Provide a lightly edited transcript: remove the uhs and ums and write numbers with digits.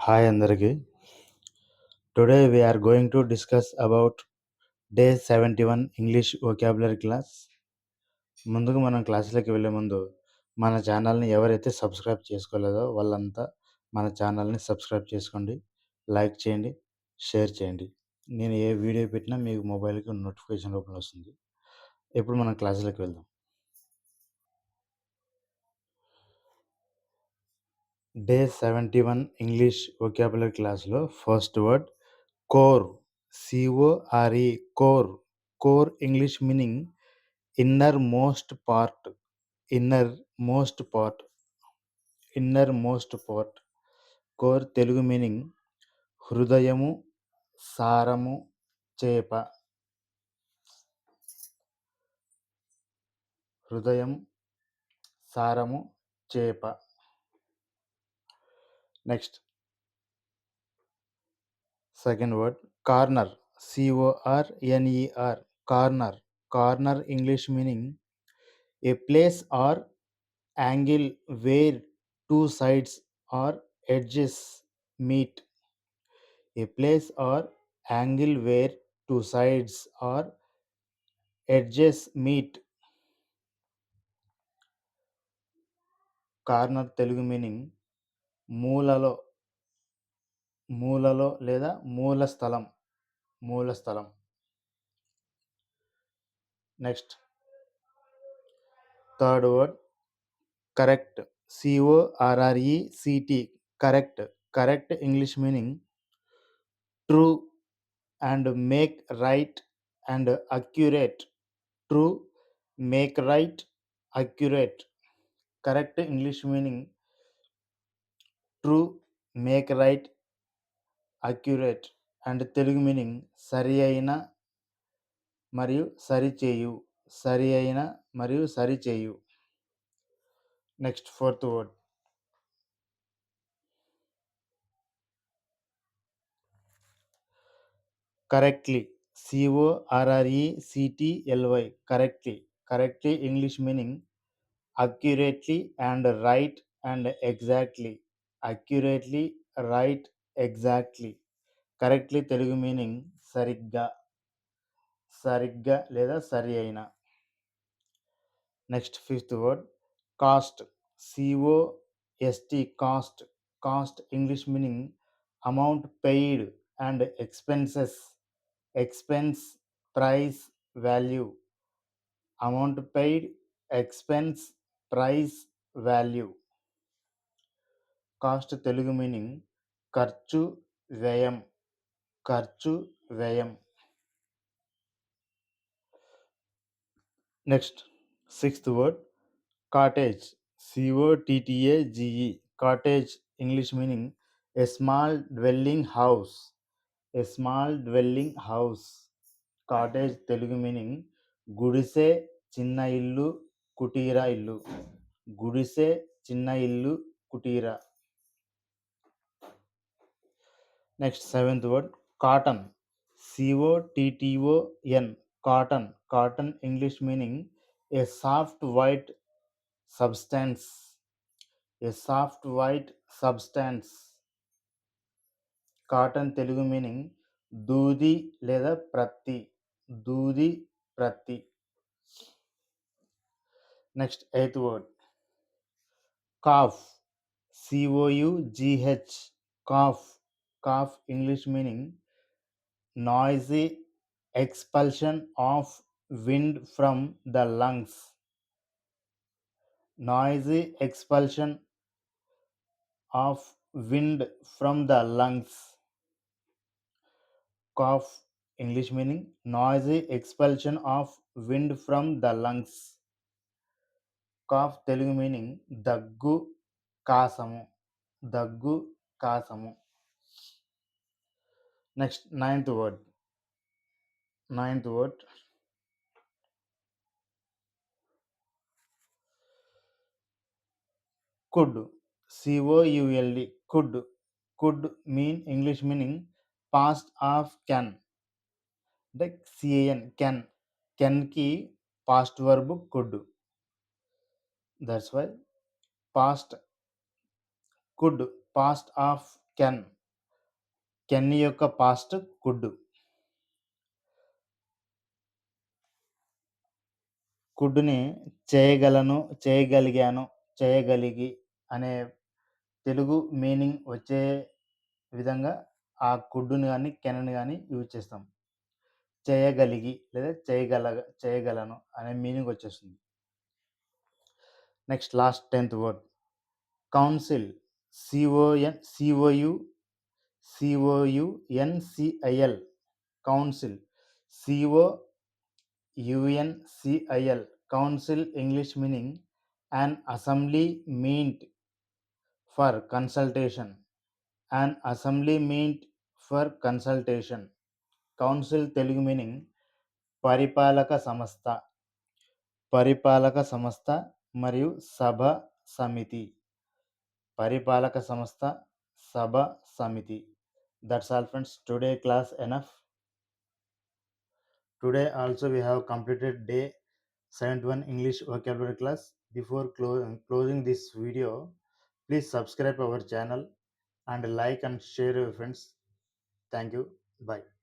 Hi అందరికి. Today we are going to discuss about day 71 English vocabulary class. ముందుగా మనం క్లాసులోకి వెళ్ళే ముందు మన ఛానల్ని ఎవరైతే సబ్స్క్రైబ్ చేసుకోలేదో వాళ్ళంతా మన ఛానల్ని సబ్స్క్రైబ్ చేసుకోండి, లైక్ చేయండి, షేర్ చేయండి. నేను ఏ వీడియో పెట్టినా మీకు మొబైల్కి నోటిఫికేషన్ రూపంలో వస్తుంది. ఇప్పుడు మనం క్లాసులోకి వెళ్దాం. డే 71 ఇంగ్లీష్ vocabulary క్లాస్లో first word core, CORE, core. Core English meaning inner most part, inner most part, inner most part. Core Telugu meaning హృదయము, సారము, చేప. హృదయం, సారము, చేప. Next second word corner, CORNER, corner. Corner English meaning a place or angle where two sides or edges meet. A place or angle where two sides or edges meet. Corner Telugu meaning మూలలో, మూలలో లేదా మూల స్థలం, మూల స్థలం. Next third word correct, CORRECT, correct. Correct English meaning true and make right and accurate. True, make right, accurate. Correct English meaning true, make right, accurate. And Telugu meaning సరి అయిన మరియు సరిచేయు, సరి అయిన మరియు సరిచేయు. Next fourth word correctly, CORRECTLY, correctly. Correctly English meaning accurately and right and exactly. Accurately, right, exactly. Correctly Telugu meaning సరిగ్గా, సరిగ్గా లేదా సరి అయిన. Next fifth word cost, COST, cost. Cost English meaning amount paid and expenses. Expense, price, value. Amount paid, expense, price, value. Cost Telugu meaning ఖర్చు, వ్యయం. ఖర్చు, వ్యయం. Next sixth word cottage, COTTAGE, cottage English meaning a small dwelling house. A small dwelling house. Cottage Telugu meaning గుడిసె, చిన్న ఇల్లు, కుటీర ఇల్లు. గుడిసె, చిన్న ఇల్లు, కుటీర. Next seventh word cotton, COTTON, cotton. Cotton English meaning a soft white substance. A soft white substance. Cotton Telugu meaning దూది లేదా ప్రత్తి. దూది, ప్రత్తి. Next eighth word cough, COUGH, cough. Cough English meaning noisy expulsion of wind from the lungs. Noisy expulsion of wind from the lungs. Cough English meaning noisy expulsion of wind from the lungs. Cough Telugu meaning దగ్గు, కాసము. దగ్గు, కాసము. Next ninth word could, COULD, could. Could mean English meaning past of can. అంటే CAN, can. కెన్కి past verb could. That's why past could, past of can. కెన్ యొక్క past could. కుడ్‌ని చేయగలను, చేయగలిగాను, చేయగలిగి అనే తెలుగు మీనింగ్ వచ్చే విధంగా ఆ కుడ్‌ని గాని, కెన్‌ని గాని యూజ్ చేస్తాం. చేయగలిగి లేదా చేయగలను అనే మీనింగ్ వచ్చేస్తుంది. Next last 10th word council. COUNCIL council. COUNCIL council English meaning an assembly meet for consultation. An assembly meet for consultation. Council Telugu meaning పరిపాలక సంస్థ. పరిపాలక సంస్థ మరియు సభ సమితి. పరిపాలక సంస్థ, సభ సమితి. That's all friends. Today class enough. Today also we have completed day 71 English vocabulary class. Before closing this video, please subscribe our channel and like and share your friends. Thank you. Bye.